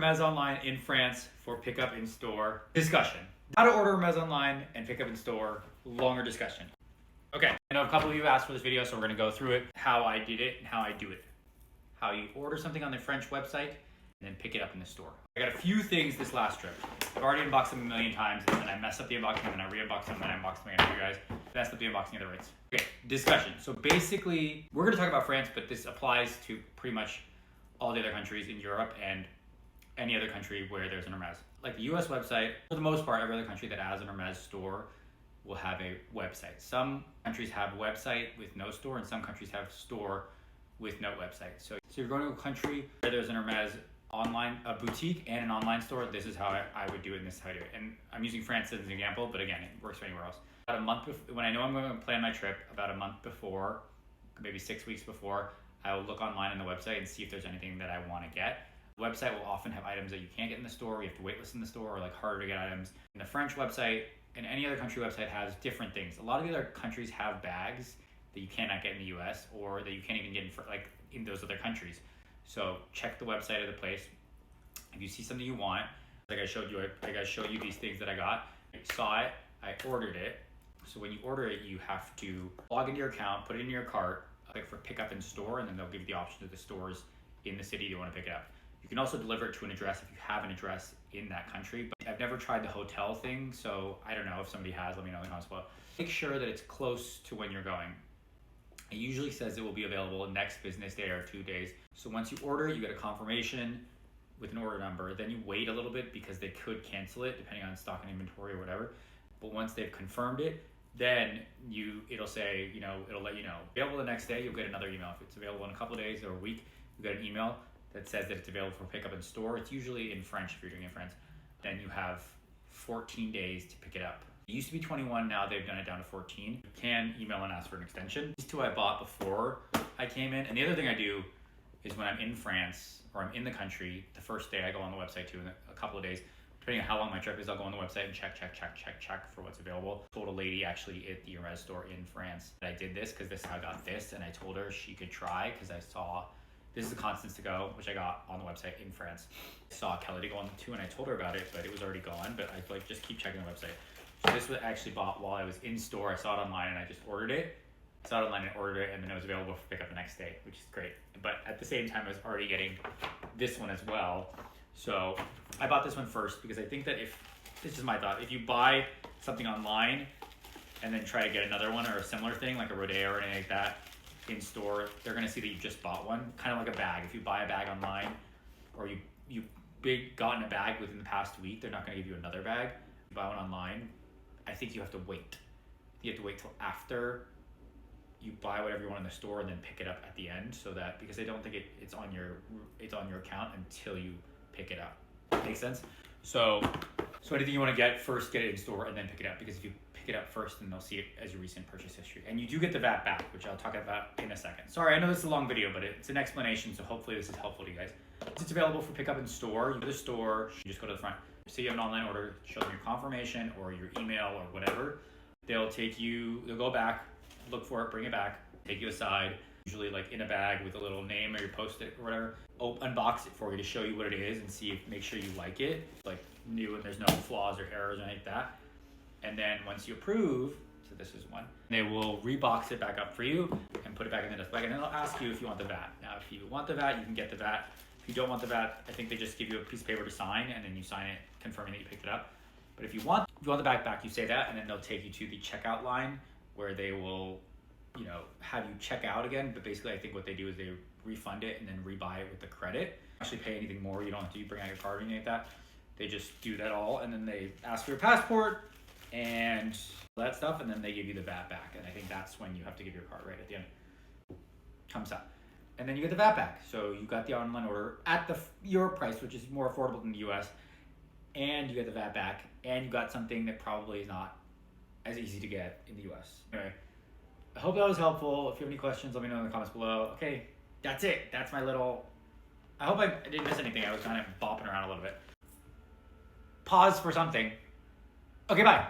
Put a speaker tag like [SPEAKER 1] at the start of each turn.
[SPEAKER 1] Hermès online in France for pickup in store discussion. How to order Hermès online and pick up in store, longer discussion. Okay, I know a couple of you asked for this video, so we're gonna go through it, how I did it and how I do it. How you order something on the French website and then pick it up in the store. I got a few things this last trip. I've already unboxed them a million times, and then I mess up the unboxing, and then I re-unbox them, and then I unbox them again for you guys. Messed up the unboxing of the rates. Okay, discussion. So basically, we're gonna talk about France, but this applies to pretty much all the other countries in Europe and any other country where there's an Hermès. Like the US website, for the most part, every other country that has an Hermès store will have a website. Some countries have website with no store, and some countries have store with no website. So you're going to a country where there's an Hermès online, a boutique and an online store. This is how I would do it, and this is how I do it. And I'm using France as an example, but again, it works for anywhere else. About a month before, when I know I'm going to plan my trip, about a month before, maybe 6 weeks before, I will look online on the website and see if there's anything that I want to get. The website will often have items that you can't get in the store, you have to waitlist in the store, or like harder to get items. And the French website and any other country website has different things. A lot of the other countries have bags that you cannot get in the US or that you can't even get in those other countries. So check the website of the place. If you see something you want, like I showed you, I show you these things that I got. I saw it, I ordered it. So when you order it, you have to log into your account, put it in your cart, click for pickup in store, and then they'll give you the option of the stores in the city you want to pick it up. You can also deliver it to an address if you have an address in that country. But I've never tried the hotel thing, so I don't know. If somebody has, let me know in the comments below. Make sure that it's close to when you're going. It usually says it will be available next business day or 2 days. So once you order, you get a confirmation with an order number. Then you wait a little bit because they could cancel it depending on stock and inventory or whatever. But once they've confirmed it, then it'll say, it'll let you know. Available the next day, you'll get another email. If it's available in a couple of days or a week, you get an email that says that it's available for pickup in store. It's usually in French if you're doing it in France. Then you have 14 days to pick it up. It used to be 21, now they've done it down to 14. You can email and ask for an extension. These two I bought before I came in. And the other thing I do is when I'm in France or I'm in the country, the first day I go on the website too, in a couple of days, depending on how long my trip is, I'll go on the website and check for what's available. I told a lady actually at the Hermès store in France that I did this because this is how I got this, and I told her she could try because I saw, this is the Constance to go, which I got on the website in France. I saw Kelly to go on too, and I told her about it, but it was already gone, but I just keep checking the website. So this was actually bought while I was in store. I saw it online and I just ordered it. I saw it online and ordered it, and then it was available for pickup the next day, which is great. But at the same time, I was already getting this one as well. So I bought this one first because I think that this is my thought, if you buy something online and then try to get another one or a similar thing, like a Rodeo or anything like that, in store, they're gonna see that you just bought one, kind of like a bag. If you buy a bag online or you've gotten a bag within the past week, they're not gonna give you another bag. If you buy one online, I think you have to wait. You have to wait till after you buy whatever you want in the store and then pick it up at the end, so that, because they don't think it's on your account until you pick it up. Makes sense? So anything you want to get, first get it in store and then pick it up, because if you pick it up first, then they'll see it as your recent purchase history. And you do get the VAT back, which I'll talk about in a second. Sorry, I know this is a long video, but it's an explanation, so hopefully this is helpful to you guys. It's available for pickup in store. You go to the store, you just go to the front. Say you have an online order, show them your confirmation or your email or whatever. They'll go back, look for it, bring it back, take you aside, usually like in a bag with a little name or your post-it or whatever. Unbox it for you to show you what it is and make sure you like it. It's like new and there's no flaws or errors or anything like that. And then once you approve, so this is one, they will rebox it back up for you and put it back in the dust bag, and then they'll ask you if you want the VAT. Now, if you want the VAT, you can get the VAT. If you don't want the VAT, I think they just give you a piece of paper to sign, and then you sign it confirming that you picked it up. But if you want the VAT back, you say that, and then they'll take you to the checkout line where they will, have you check out again. But basically, I think what they do is they refund it and then rebuy it with the credit. Actually pay anything more. You don't have to bring out your card or anything like that. They just do that all, and then they ask for your passport and all that stuff, and then they give you the VAT back. And I think that's when you have to give your card right at the end. Comes out. And then you get the VAT back. So you got the online order at your price, which is more affordable than the US, and you get the VAT back, and you got something that probably is not as easy to get in the US. Anyway, I hope that was helpful. If you have any questions, let me know in the comments below. Okay, that's it. That's my little, I hope I didn't miss anything. I was kind of bopping around a little bit. Pause for something. Okay, bye.